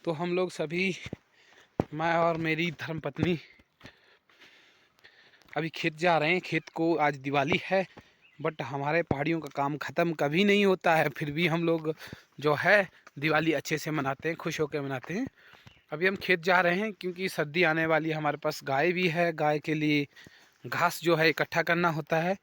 तो हम लोग सभी, मैं और मेरी धर्मपत्नी अभी खेत जा रहे हैं। खेत को आज दिवाली है, बट हमारे पहाड़ियों का काम ख़त्म कभी नहीं होता है। फिर भी हम लोग जो है दिवाली अच्छे से मनाते हैं, खुश होकर मनाते हैं। अभी हम खेत जा रहे हैं क्योंकि सर्दी आने वाली है। हमारे पास गाय भी है, गाय के लिए घास जो है इकट्ठा करना होता है।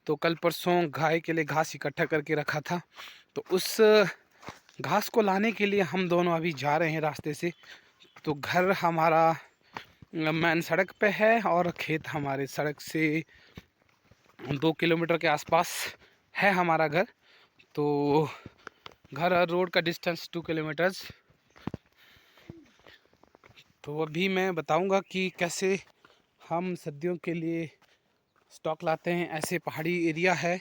तो कल परसों गाय के लिए घास इकट्ठा करके रखा था, तो उस घास को लाने के लिए हम दोनों अभी जा रहे हैं रास्ते से। तो घर हमारा मेन सड़क पे है और खेत हमारे सड़क से 2 किलोमीटर के आसपास है हमारा घर। तो घर और रोड का डिस्टेंस 2 किलोमीटर्स। तो अभी मैं बताऊंगा कि कैसे हम सर्दियों के लिए स्टॉक लाते हैं। ऐसे पहाड़ी एरिया है,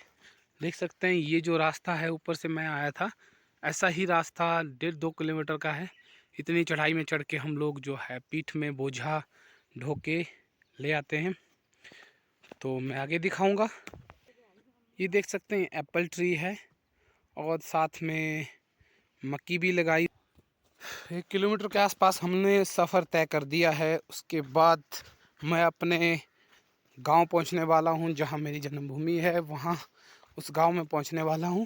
देख सकते हैं। ये जो रास्ता है ऊपर से मैं आया था, ऐसा ही रास्ता 1.5-2 किलोमीटर का है। इतनी चढ़ाई में चढ़ के हम लोग जो है पीठ में बोझा ढो के ले आते हैं। तो मैं आगे दिखाऊंगा। ये देख सकते हैं एप्पल ट्री है और साथ में मक्की भी लगाई। 1 किलोमीटर के आसपास हमने सफ़र तय कर दिया है। उसके बाद मैं अपने गांव पहुंचने वाला हूं, जहां मेरी जन्मभूमि है। वहां उस गांव में पहुंचने वाला हूं।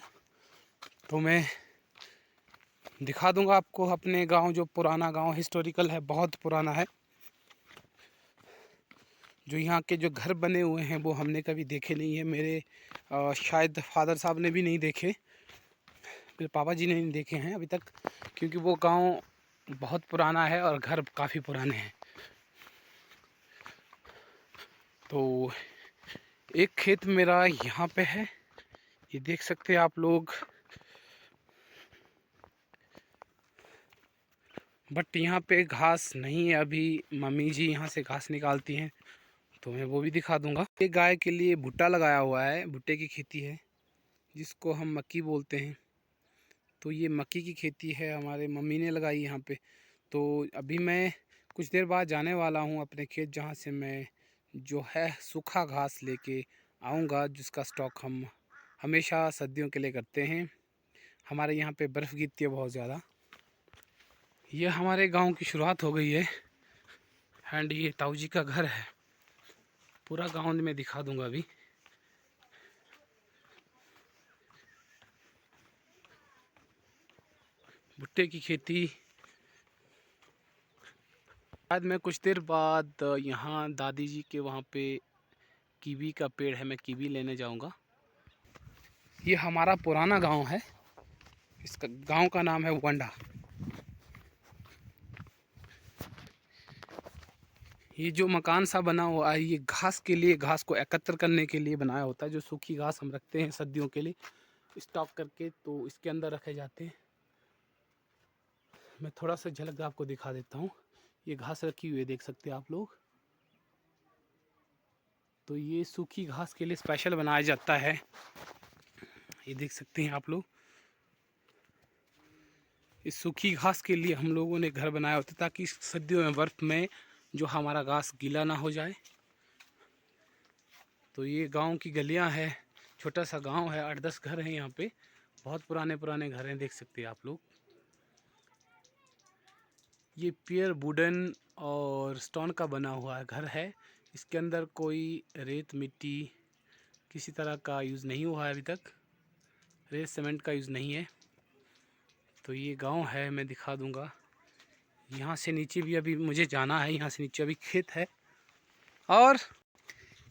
तो मैं दिखा दूंगा आपको अपने गांव, जो पुराना गांव हिस्टोरिकल है, बहुत पुराना है। जो यहाँ के जो घर बने हुए हैं वो हमने कभी देखे नहीं है। मेरे शायद फादर साहब ने भी नहीं देखे, मेरे पापा जी ने नहीं देखे हैं अभी तक, क्योंकि वो गांव बहुत पुराना है और घर काफ़ी पुराने हैं। तो एक खेत मेरा यहाँ पे है, ये देख सकते हैं आप लोग। बट यहाँ पे घास नहीं है अभी, मम्मी जी यहाँ से घास निकालती हैं, तो मैं वो भी दिखा दूंगा। ये गाय के लिए भुट्टा लगाया हुआ है, भुट्टे की खेती है जिसको हम मक्की बोलते हैं। तो ये मक्की की खेती है, हमारे मम्मी ने लगाई यहाँ पे। तो अभी मैं कुछ देर बाद जाने वाला हूँ अपने खेत, जहाँ से मैं जो है सूखा घास लेके आऊँगा, जिसका स्टॉक हम हमेशा सर्दियों के लिए करते हैं। हमारे यहाँ पे बर्फ़ गिरती है बहुत ज़्यादा। ये हमारे गांव की शुरुआत हो गई है एंड ये ताऊ जी का घर है। पूरा गांव में दिखा दूंगा अभी। भुट्टे की खेती। बाद में कुछ देर बाद यहाँ दादी जी के वहाँ पे कीवी का पेड़ है, मैं कीवी लेने जाऊँगा। ये हमारा पुराना गांव है, इसका गांव का नाम है वंडा। ये जो मकान सा बना हुआ है, ये घास के लिए, घास को एकत्र करने के लिए बनाया होता है। जो सूखी घास हम रखते हैं सर्दियों के लिए स्टॉक करके, तो इसके अंदर रखे जाते हैं। मैं थोड़ा सा झलक आपको दिखा देता हूँ। ये घास रखी हुई है, देख सकते हैं आप लोग। तो ये सूखी घास के लिए स्पेशल बनाया जाता है, ये देख सकते हैं आप लोग। इस सूखी घास के लिए हम लोगों ने घर बनाया होता है, ताकि सर्दियों में बर्फ़ में जो हमारा घास गीला ना हो जाए। तो ये गांव की गलियां है, छोटा सा गांव है, 8-10 घर हैं यहाँ पे। बहुत पुराने पुराने घर हैं, देख सकते हैं आप लोग। ये पियर वुडन और स्टोन का बना हुआ घर है। इसके अंदर कोई रेत मिट्टी किसी तरह का यूज़ नहीं हुआ है अभी तक, रेत सीमेंट का यूज़ नहीं है। तो ये गांव है, मैं दिखा दूंगा। यहाँ से नीचे भी अभी मुझे जाना है, यहाँ से नीचे अभी खेत है। और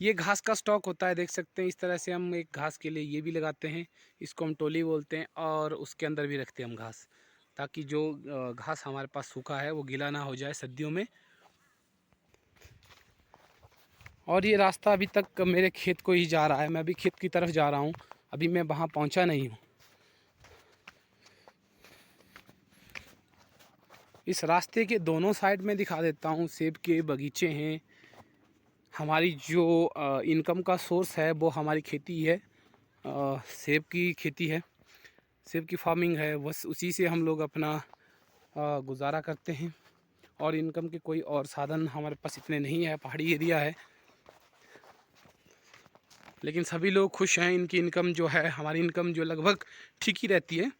ये घास का स्टॉक होता है, देख सकते हैं। इस तरह से हम एक घास के लिए ये भी लगाते हैं, इसको हम टोली बोलते हैं, और उसके अंदर भी रखते हैं हम घास, ताकि जो घास हमारे पास सूखा है वो गीला ना हो जाए सर्दियों में। और ये रास्ता अभी तक मेरे खेत को ही जा रहा है, मैं अभी खेत की तरफ जा रहा हूँ, अभी मैं वहाँ पहुँचा नहीं हूँ। इस रास्ते के दोनों साइड में दिखा देता हूँ, सेब के बगीचे हैं। हमारी जो इनकम का सोर्स है वो हमारी खेती है, सेब की खेती है, सेब की फार्मिंग है। बस उसी से हम लोग अपना गुजारा करते हैं, और इनकम के कोई और साधन हमारे पास इतने नहीं है। पहाड़ी एरिया है, लेकिन सभी लोग खुश हैं। इनकी इनकम जो है, हमारी इनकम जो लगभग ठीक ही रहती है।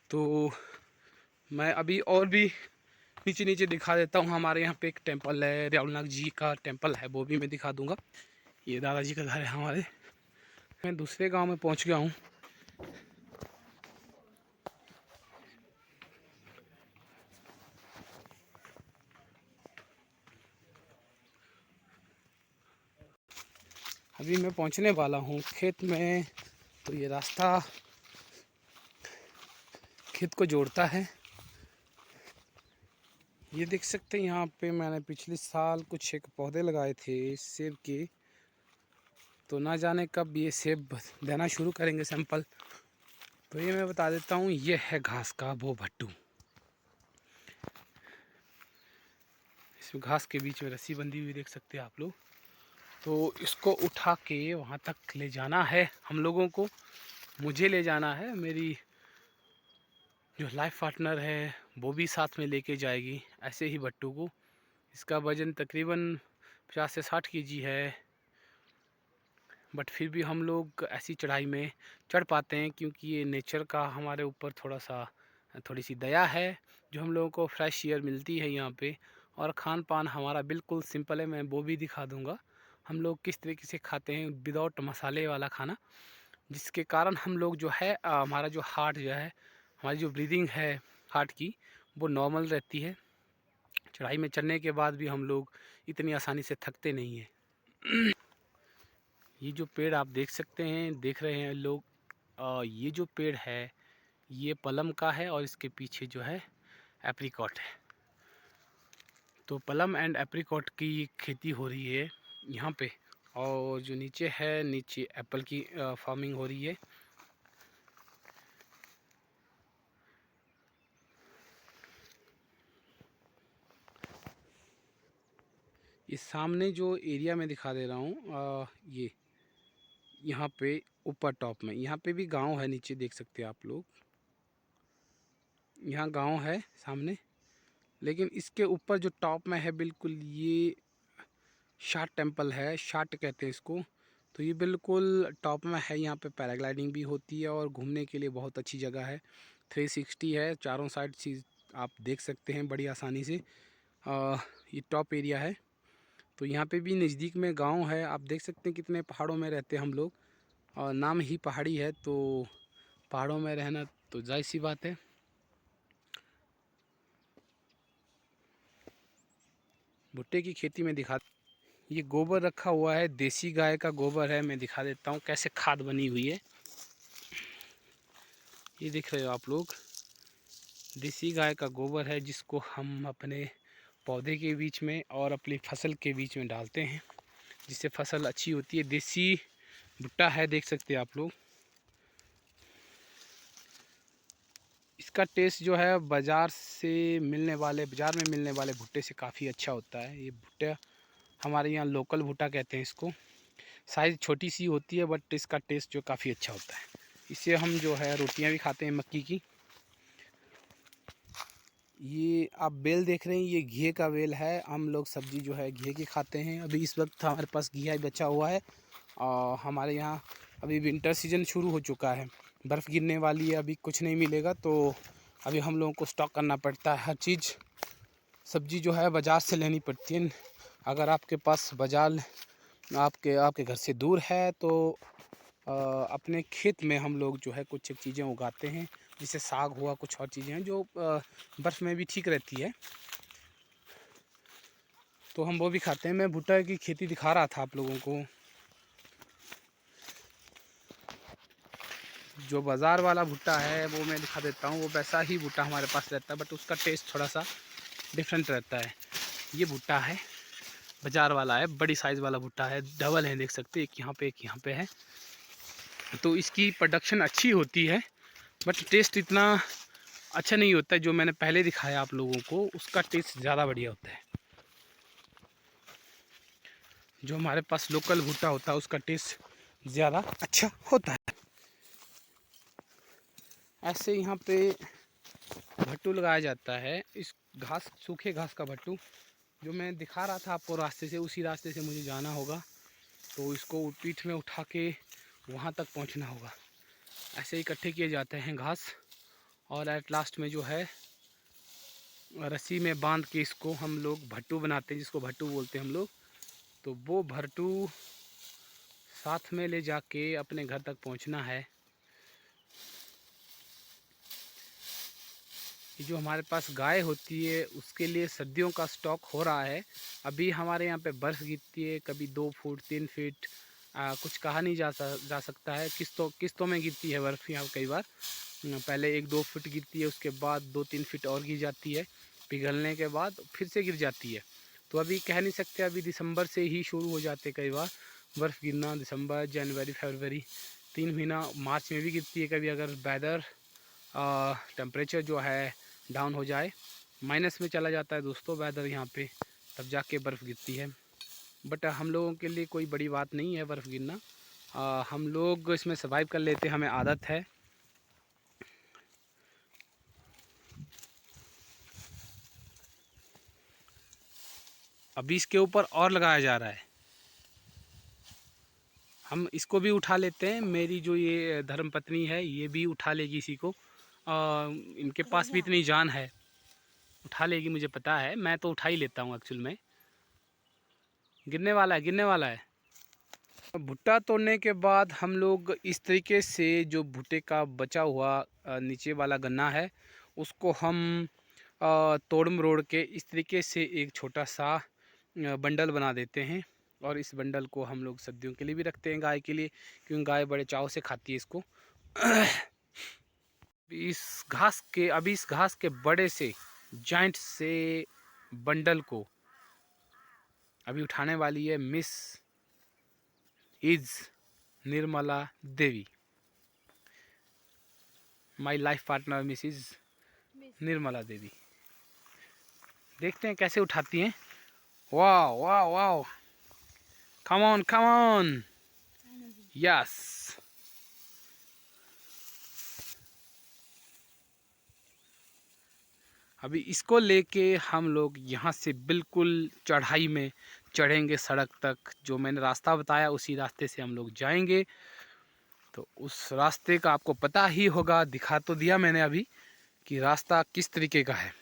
तो मैं अभी और भी नीचे नीचे दिखा देता हूँ। हमारे यहाँ पे एक टेंपल है, रघुनाथ जी का टेंपल है, वो भी मैं दिखा दूँगा। ये दादाजी का घर है हमारे। मैं दूसरे गांव में पहुँच गया हूँ। अभी मैं पहुँचने वाला हूँ खेत में। तो ये रास्ता खेत को जोड़ता है। ये देख सकते हैं यहाँ पे मैंने पिछले साल कुछ एक पौधे लगाए थे सेब के। तो ना जाने कब ये सेब देना शुरू करेंगे सैंपल। तो ये मैं बता देता हूँ, ये है घास का वो भट्टू। इसमें घास के बीच में रस्सी बंधी हुई देख सकते हैं आप लोग। तो इसको उठा के वहाँ तक ले जाना है हम लोगों को। मुझे ले जाना है, मेरी जो लाइफ पार्टनर है वो भी साथ में लेके जाएगी ऐसे ही भट्टू को। इसका वज़न तकरीबन 50 से 60 केजी है। बट फिर भी हम लोग ऐसी चढ़ाई में चढ़ पाते हैं क्योंकि ये नेचर का हमारे ऊपर थोड़ी सी दया है। जो हम लोगों को फ्रेश एयर मिलती है यहाँ पे। और खान पान हमारा बिल्कुल सिंपल है, मैं वो भी दिखा दूँगा हम लोग किस तरीके से खाते हैं विदाउट मसाले वाला खाना। जिसके कारण हम लोग जो है हमारा जो हार्ट जो है, हमारी जो ब्रीदिंग है हार्ट की, वो नॉर्मल रहती है। चढ़ाई में चढ़ने के बाद भी हम लोग इतनी आसानी से थकते नहीं हैं। ये जो पेड़ आप देख रहे हैं लोग, ये जो पेड़ है ये पलम का है और इसके पीछे जो है एप्रिकॉट है। तो पलम एंड एप्रिकॉट की खेती हो रही है यहाँ पे। और जो नीचे है, नीचे एप्पल की फार्मिंग हो रही है। इस सामने जो एरिया में दिखा दे रहा हूँ, ये यहाँ पे ऊपर टॉप में यहाँ पे भी गांव है, नीचे देख सकते हैं आप लोग। यहाँ गांव है सामने, लेकिन इसके ऊपर जो टॉप में है बिल्कुल, ये शाट टेम्पल है, शाट कहते हैं इसको। तो ये बिल्कुल टॉप में है। यहाँ पे पैराग्लाइडिंग भी होती है और घूमने के लिए बहुत अच्छी जगह है। 360 है, चारों साइड चीज़ आप देख सकते हैं बड़ी आसानी से। ये टॉप एरिया है। तो यहाँ पे भी नज़दीक में गांव है। आप देख सकते हैं कितने पहाड़ों में रहते हैं हम लोग, और नाम ही पहाड़ी है तो पहाड़ों में रहना तो जायज़ सी बात है। भुट्टे की खेती में दिखा, ये गोबर रखा हुआ है, देसी गाय का गोबर है। मैं दिखा देता हूँ कैसे खाद बनी हुई है। ये देख रहे हो आप लोग, देसी गाय का गोबर है जिसको हम अपने पौधे के बीच में और अपनी फसल के बीच में डालते हैं, जिससे फसल अच्छी होती है। देसी भुट्टा है, देख सकते हैं आप लोग। इसका टेस्ट जो है बाज़ार में मिलने वाले भुट्टे से काफ़ी अच्छा होता है। ये भुट्टा हमारे यहाँ लोकल भुट्टा कहते हैं इसको। साइज़ छोटी सी होती है बट इसका टेस्ट जो काफ़ी अच्छा होता है। इससे हम जो है रोटियां भी खाते हैं मक्की की। ये आप बेल देख रहे हैं, ये घी का बेल है। हम लोग सब्ज़ी जो है घी की खाते हैं। अभी इस वक्त हमारे पास घिया बचा हुआ है। और हमारे यहाँ अभी विंटर सीजन शुरू हो चुका है, बर्फ़ गिरने वाली है, अभी कुछ नहीं मिलेगा। तो अभी हम लोगों को स्टॉक करना पड़ता है। हर चीज़ सब्ज़ी जो है बाज़ार से लेनी पड़ती है। अगर आपके पास बाज़ार आपके घर से दूर है तो अपने खेत में हम लोग जो है कुछ एक चीज़ें उगाते हैं, जैसे साग हुआ, कुछ और चीज़ें हैं जो बर्फ़ में भी ठीक रहती है, तो हम वो भी खाते हैं। मैं भुट्टा की खेती दिखा रहा था आप लोगों को। जो बाज़ार वाला भुट्टा है वो मैं दिखा देता हूँ, वो वैसा ही भुट्टा हमारे पास रहता है बट उसका टेस्ट थोड़ा सा डिफरेंट रहता है। ये भुट्टा है, बाज़ार वाला है, बड़ी साइज़ वाला भुट्टा है, डबल है, देख सकते हैं, एक यहाँ पे है। तो इसकी प्रोडक्शन अच्छी होती है बट टेस्ट इतना अच्छा नहीं होता है। जो मैंने पहले दिखाया आप लोगों को, उसका टेस्ट ज़्यादा बढ़िया होता है। जो हमारे पास लोकल भुट्टा होता है उसका टेस्ट ज़्यादा अच्छा होता है। ऐसे यहाँ पे भट्टू लगाया जाता है। इस सूखे घास का भट्टू जो मैं दिखा रहा था आपको रास्ते से, उसी रास्ते से मुझे जाना होगा। तो इसको पीठ में उठा के वहाँ तक पहुँचना होगा। ऐसे इकट्ठे किए जाते हैं घास, और एट लास्ट में जो है रस्सी में बांध के इसको हम लोग भट्टू बनाते हैं, जिसको भट्टू बोलते हैं हम लोग। तो वो भट्टू साथ में ले जाके अपने घर तक पहुंचना है। ये जो हमारे पास गाय होती है उसके लिए सर्दियों का स्टॉक हो रहा है। अभी हमारे यहाँ पे बर्फ़ गिरती है, कभी 2 फुट 3 फीट, कुछ कहा नहीं जा सकता है। किस्तों में गिरती है बर्फ़ यहाँ कई बार। पहले 1-2 फुट गिरती है, उसके बाद 2-3 फीट और गिर जाती है, पिघलने के बाद फिर से गिर जाती है। तो अभी कह नहीं सकते, अभी दिसंबर से ही शुरू हो जाते कई बार बर्फ़ गिरना। दिसंबर, जनवरी, फरवरी, 3 महीना। मार्च में भी गिरती है कभी, अगर वेदर टेम्परेचर जो है डाउन हो जाए, माइनस में चला जाता है दोस्तों वेदर यहाँ पे, तब जाके बर्फ़ गिरती है। बट हम लोगों के लिए कोई बड़ी बात नहीं है बर्फ़ गिरना। हम लोग इसमें सर्वाइव कर लेते हैं, हमें आदत है। अभी इसके ऊपर और लगाया जा रहा है, हम इसको भी उठा लेते हैं। मेरी जो ये धर्मपत्नी है ये भी उठा लेगी इसी को। इनके पास भी इतनी जान है, उठा लेगी, मुझे पता है। मैं तो उठा ही लेता हूँ एक्चुअल में। गिरने वाला है, गिरने वाला है। भुट्टा तोड़ने के बाद हम लोग इस तरीके से जो भुट्टे का बचा हुआ नीचे वाला गन्ना है उसको हम तोड़ मरोड़ के इस तरीके से एक छोटा सा बंडल बना देते हैं। और इस बंडल को हम लोग सर्दियों के लिए भी रखते हैं गाय के लिए, क्योंकि गाय बड़े चाव से खाती है इसको। अभी इस घास के बड़े से जॉइंट से बंडल को अभी उठाने वाली है miss is Nirmala Devi, my life partner Mrs Nirmala Devi. देखते हैं कैसे उठाती हैं। वाह वाह वाह, come on come on, yes. अभी इसको लेके हम लोग यहाँ से बिल्कुल चढ़ाई में चढ़ेंगे सड़क तक। जो मैंने रास्ता बताया उसी रास्ते से हम लोग जाएंगे। तो उस रास्ते का आपको पता ही होगा, दिखा तो दिया मैंने अभी कि रास्ता किस तरीके का है।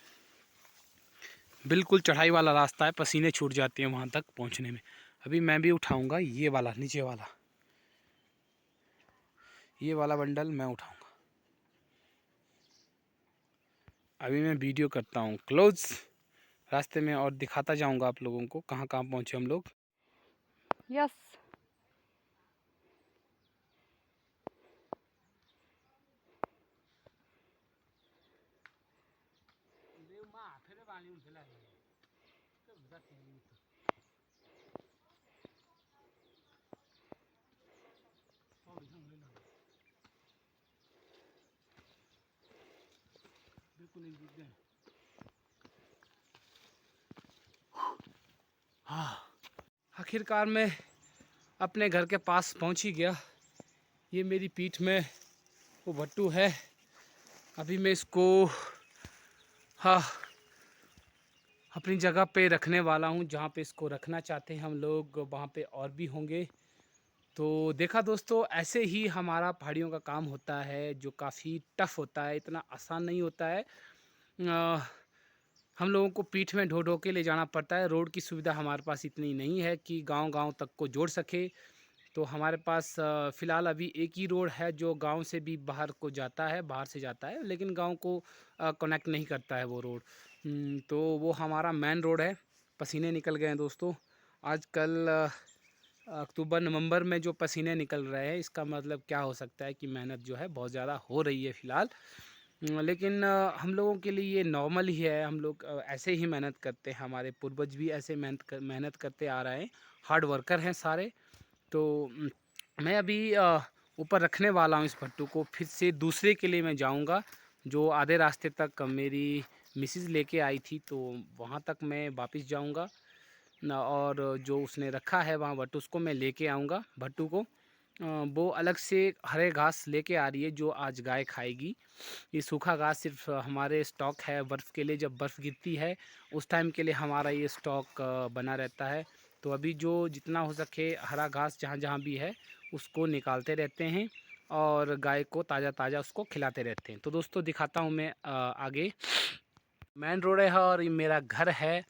बिल्कुल चढ़ाई वाला रास्ता है, पसीने छूट जाते हैं वहाँ तक पहुँचने में। अभी मैं भी उठाऊँगा ये वाला, नीचे वाला, ये वाला बंडल मैं उठाऊँगा। अभी मैं वीडियो करता हूँ क्लोज रास्ते में और दिखाता जाऊँगा आप लोगों को कहाँ कहाँ पहुँचे हम लोग। यस, हाँ, आखिरकार मैं अपने घर के पास पहुंच ही गया। ये मेरी पीठ में वो भट्टू है। अभी मैं इसको हाँ अपनी जगह पे रखने वाला हूँ, जहाँ पे इसको रखना चाहते हैं हम लोग वहाँ पे और भी होंगे। तो देखा दोस्तों, ऐसे ही हमारा पहाड़ियों का काम होता है, जो काफ़ी टफ़ होता है, इतना आसान नहीं होता है। हम लोगों को पीठ में ढो ढो के ले जाना पड़ता है। रोड की सुविधा हमारे पास इतनी नहीं है कि गांव-गांव तक को जोड़ सके। तो हमारे पास फ़िलहाल अभी एक ही रोड है जो गांव से भी बाहर को जाता है, बाहर से जाता है, लेकिन गांव को कनेक्ट नहीं करता है वो रोड। तो वो हमारा मेन रोड है। पसीने निकल गए हैं दोस्तों। आजकल अक्टूबर नवंबर में जो पसीने निकल रहे हैं, इसका मतलब क्या हो सकता है कि मेहनत जो है बहुत ज़्यादा हो रही है फ़िलहाल। लेकिन हम लोगों के लिए ये नॉर्मल ही है। हम लोग ऐसे ही मेहनत करते हैं, हमारे पूर्वज भी ऐसे मेहनत करते आ रहे हैं, हार्ड वर्कर हैं सारे। तो मैं अभी ऊपर रखने वाला हूँ इस भट्टू को। फिर से दूसरे के लिए मैं जाऊँगा, जो आधे रास्ते तक मेरी मिसेज़ लेके आई थी, तो वहाँ तक मैं वापस जाऊँगा और जो उसने रखा है वहाँ भट्टू, उसको मैं लेके आऊँगा भट्टू को। वो अलग से हरे घास लेके आ रही है जो आज गाय खाएगी। ये सूखा घास सिर्फ हमारे स्टॉक है बर्फ़ के लिए, जब बर्फ़ गिरती है उस टाइम के लिए हमारा ये स्टॉक बना रहता है। तो अभी जो जितना हो सके हरा घास जहाँ जहाँ भी है उसको निकालते रहते हैं और गाय को ताज़ा ताज़ा उसको खिलाते रहते हैं। तो दोस्तों दिखाता हूँ मैं आगे मेन रोड है और ये मेरा घर है।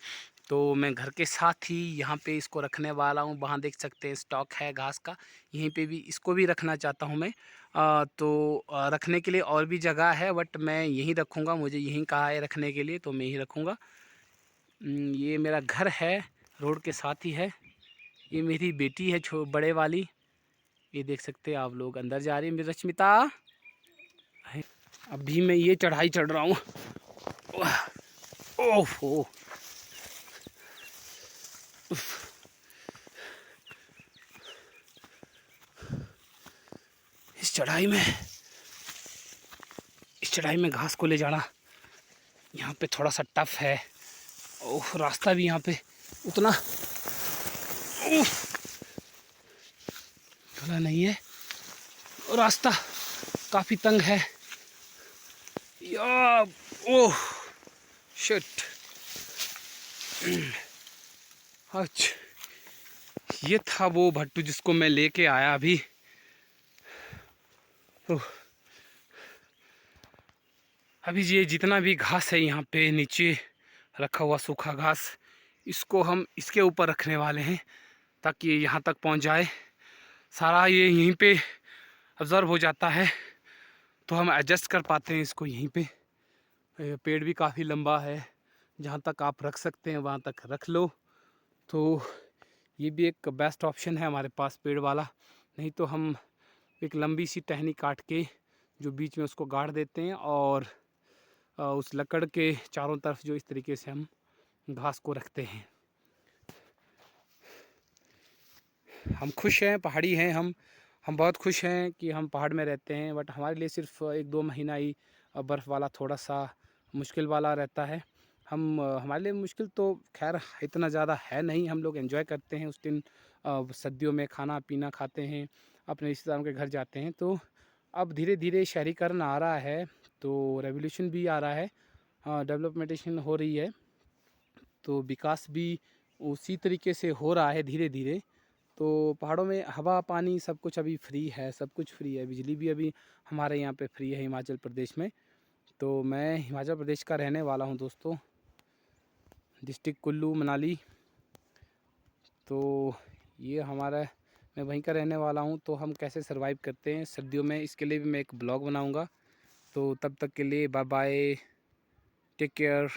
तो मैं घर के साथ ही यहाँ पे इसको रखने वाला हूँ। वहाँ देख सकते हैं स्टॉक है घास का, यहीं पे भी इसको भी रखना चाहता हूँ मैं। रखने के लिए और भी जगह है, बट मैं यहीं रखूँगा। मुझे यहीं कहा है रखने के लिए, तो मैं यहीं रखूँगा। ये मेरा घर है, रोड के साथ ही है। ये मेरी बेटी है बड़े वाली, ये देख सकते हैं आप लोग। अंदर जा रही है मेरी रश्मिता। अभी मैं ये चढ़ाई चढ़ रहा हूँ। ओह, इस चढ़ाई में घास को ले जाना यहाँ पे थोड़ा सा टफ है। ओह, रास्ता भी यहाँ पे उतना खुला नहीं है, रास्ता काफ़ी तंग है। या ओह शिट। अच्छा, ये था वो भट्टू जिसको मैं लेके आया अभी। अभी ये जितना भी घास है यहाँ पे नीचे रखा हुआ सूखा घास, इसको हम इसके ऊपर रखने वाले हैं ताकि ये यहाँ तक पहुँच जाए। सारा ये यहीं पे ऑब्ज़र्व हो जाता है, तो हम एडजस्ट कर पाते हैं इसको यहीं पे। पेड़ भी काफ़ी लंबा है, जहाँ तक आप रख सकते हैं वहाँ तक रख लो। तो ये भी एक बेस्ट ऑप्शन है हमारे पास पेड़ वाला। नहीं तो हम एक लंबी सी टहनी काट के जो बीच में उसको गाड़ देते हैं, और उस लकड़ के चारों तरफ जो इस तरीके से हम घास को रखते हैं। हम खुश हैं, पहाड़ी हैं हम बहुत खुश हैं कि हम पहाड़ में रहते हैं। बट हमारे लिए सिर्फ 1-2 महीना ही बर्फ़ वाला थोड़ा सा मुश्किल वाला रहता है। हमारे लिए मुश्किल तो खैर इतना ज़्यादा है नहीं। हम लोग एंजॉय करते हैं उस दिन। सर्दियों में खाना पीना खाते हैं, अपने रिश्तेदारों के घर जाते हैं। तो अब धीरे धीरे शहरीकरण आ रहा है, तो रेवोल्यूशन भी आ रहा है, डेवलपमेंटेशन हो रही है, तो विकास भी उसी तरीके से हो रहा है धीरे धीरे। तो पहाड़ों में हवा पानी सब कुछ अभी फ्री है, सब कुछ फ्री है। बिजली भी अभी हमारे यहाँ पे फ्री है हिमाचल प्रदेश में। तो मैं हिमाचल प्रदेश का रहने वाला हूँ दोस्तों, डिस्ट्रिक्ट कुल्लू मनाली। तो ये हमारा, मैं वहीं का रहने वाला हूँ। तो हम कैसे सर्वाइव करते हैं सर्दियों में, इसके लिए भी मैं एक ब्लॉग बनाऊँगा। तो तब तक के लिए बाय बाय, टेक केयर।